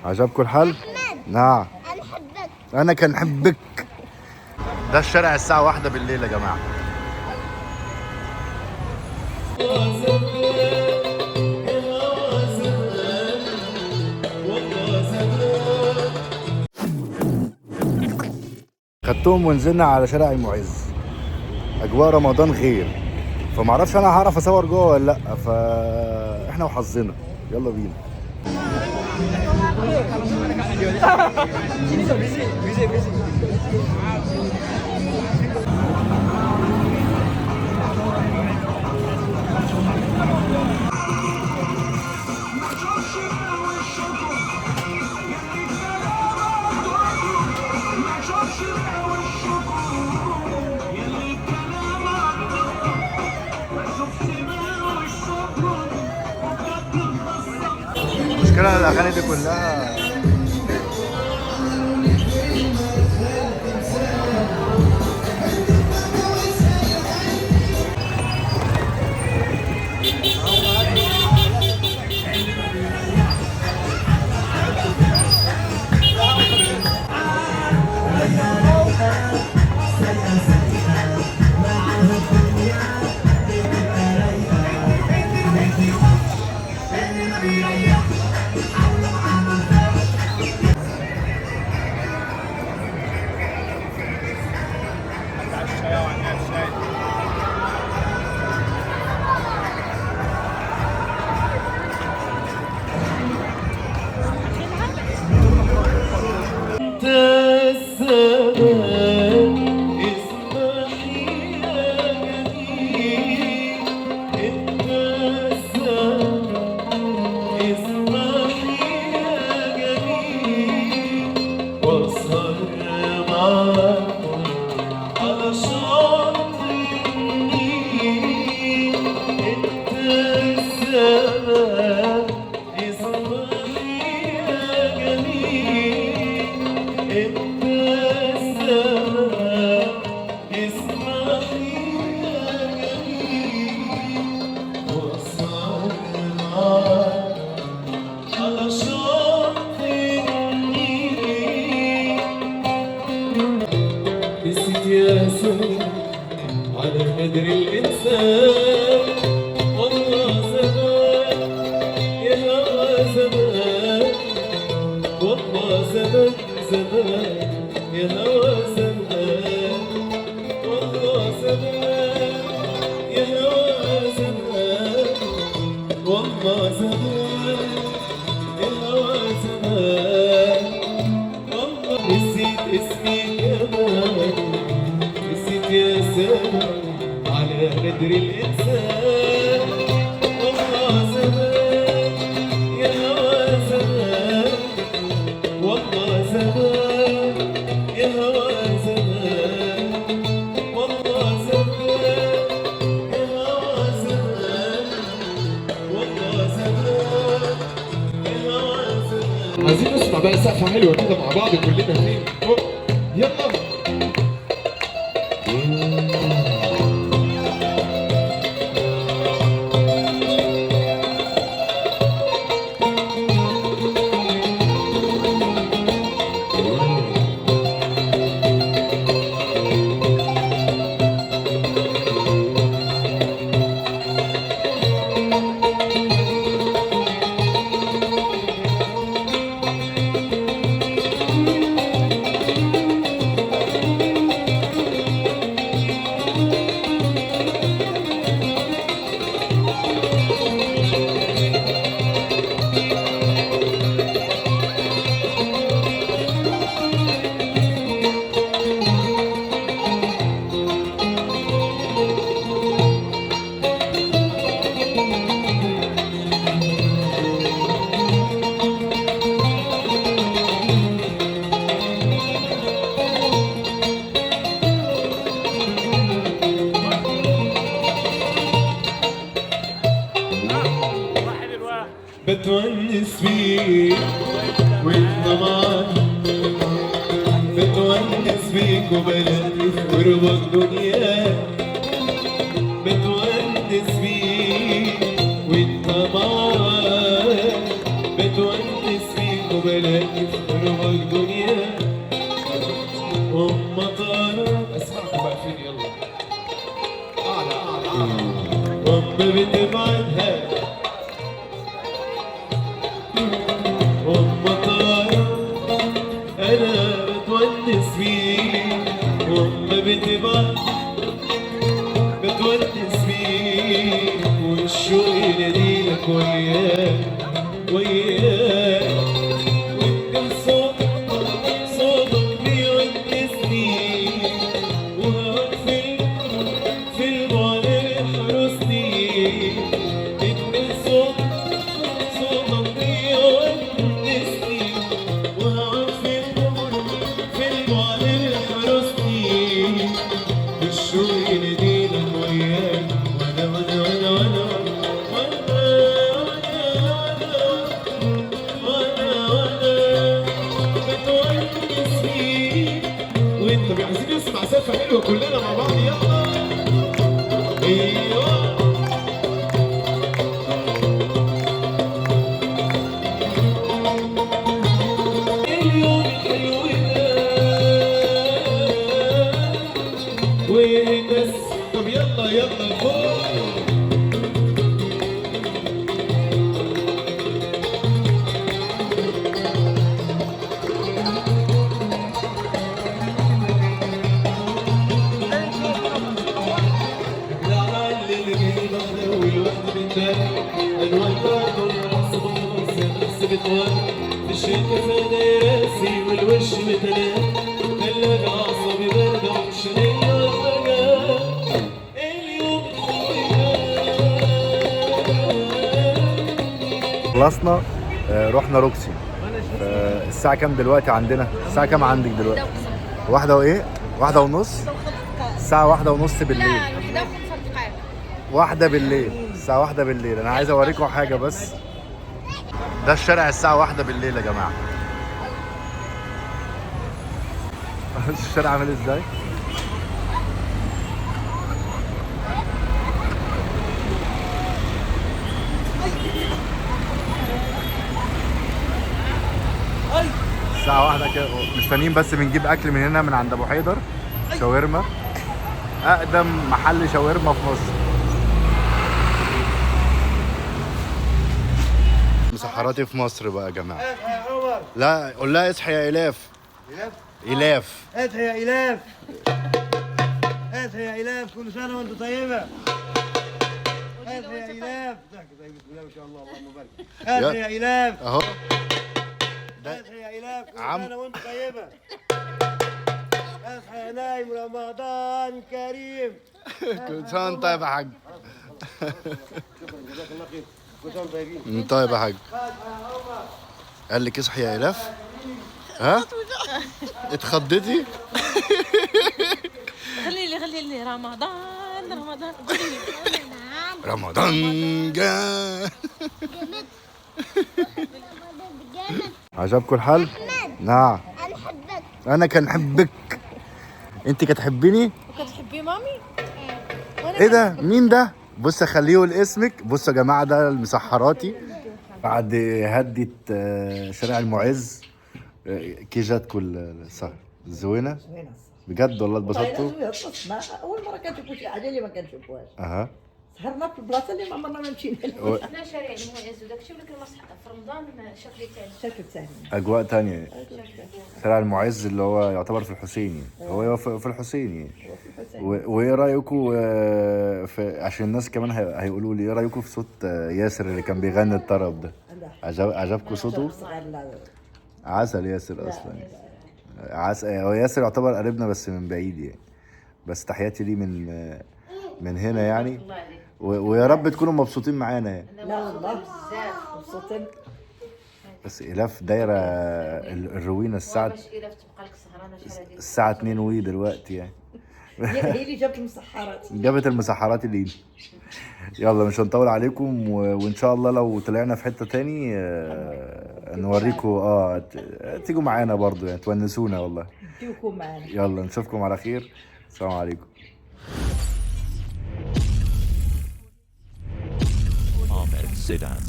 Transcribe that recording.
عجبكم الحل؟ نعم. انا حبك. انا كان حبك. ده الشارع الساعة 1 بالليل يا جماعة. خدتهم ونزلنا على شارع المعز. اجواء رمضان غير، فمعرفش انا هعرف اصور جوه ولا لا، فاحنا وحظنا. يلا بينا. المشكلة الأغاني دي كلها على قدر الإنسان والله زمان يا هوى زمان والله زمان زمان يا هوى زمان والله زمان يا هوى زمان والله زمان يا هوى زمان والله نسيت اسمي كمان يا سلام على قدر الإنسان والله زمان يا هوى زمان والله زمان يا هوى زمان والله زمان يا هوى زمان والله زمان يا هوى زمان. عايزين نسمع بقى سقفة حلوة كده مع بعض كلنا فين. يلا بتونس فيك وانت معاك، بتونس فيك وبلاقي في قربك دنياك، بتونس فيك وانت معاك، بتونس فيك وبلاقي بلدني في غربك دنيا أم طارق أسمعكم بقى فين يلا أم بتبعدها أم طارق أنا بتونس بيك أم بتونس بيك والشوق يناديلك وياك وياك وانت صوتك بيونسني وهواك في البعد بيحرسني انت صوتك بيونسني وهواك في البعد بيحرسني والشوق يناديلك وياك وانا وانت عايزين نسمع سقفه حلوه كلنا مع بعض يلا ايوه اليوم الحلو ده وبس طب يلا فوق في الشتا فانا راسي والوش متنام تلاقي اعصابي بارده ومش ليا اليوم خلصنا. رحنا روكسي. الساعة كام دلوقتي عندنا؟ الساعة كام عندك دلوقتي؟ واحدة وإيه؟ واحدة ونص؟ الساعة 1:30 بالليل. لا 1:05 دقائق. 1 بالليل، الساعة 1 بالليل. أنا عايز أوريكم حاجة بس. ده الشارع الساعة 1 بالليل يا جماعة. الشارع عامل إزاي؟ الساعة 1 كده مستنيين بس بنجيب أكل من هنا من عند أبو حيدر. شاورما، أقدم محل شاورما في مصر. مسحراتي في مصر بقى يا جماعة. لا قول لها اصحي يا إلاف. إلاف اصحي يا إلاف، اصحي يا إلاف، كل سنة وأنت طيبة. اصحي يا إلاف، ضحكة طيبة بسم الله ما شاء الله اللهم بارك. اصحي يا إلاف أهو. اصحي يا إلاف، كل عم. سنة وأنت طيبة. اصحي يا نايم، رمضان كريم. كل سنة وأنت طيب يا حاج. شكرا جزاك الله خير، كل سنة وأنتم طيبين. أنت طيب يا حاج. قال لك اصحي يا إلاف. ها؟ اتخضيتي؟ خلي لي رمضان قولي لي. رمضان جاء. عجبكم الحل؟ نعم. أنا حبك. أنا كان حبك. أنت كتحبيني؟ وكتحبي مامي؟ إيه ده؟ مين ده؟ بص خليه يقول اسمك. بصوا يا جماعة ده المسحراتي. بعد هدت شارع المعز. كي جاتكم السهر؟ الزوينة؟ بجد والله اتبسطتوا؟ اول مره كنشوفوا شي حاجه اللي ما كنشوفوهاش. اها. سهرنا في البلاصه اللي ما عمرنا ما مشينا لها. احنا شارعين المعز وداكشي ولكن في رمضان شكلي تاني. شكل ثاني. اجواء تانية. شارع المعز اللي هو يعتبر في الحسيني. هو في الحسيني. وايه رايكم عشان الناس كمان هيقولوا لي ايه رايكم في صوت ياسر اللي كان بيغني الطرب ده؟ عجبكم صوته؟ عسل ياسر اصلا. هو ياسر يعتبر قريبنا بس من بعيد يعني. بس تحياتي ليه من هنا يعني. ويا رب تكونوا مبسوطين معانا يعني. لا والله مبسوطين. بس إلاف دايرة الروينة الساعة 2 وي دلوقتي يعني. هي اللي جابت المسحرات. جابت المسحرات اللي يلا مش هنطول عليكم وان شاء الله لو طلعنا في حتة تاني نوريكم تيجوا معانا برضو يعني تونسونا والله. تيجوا معانا. يلا نشوفكم على خير. السلام عليكم. Ahmed Sedan.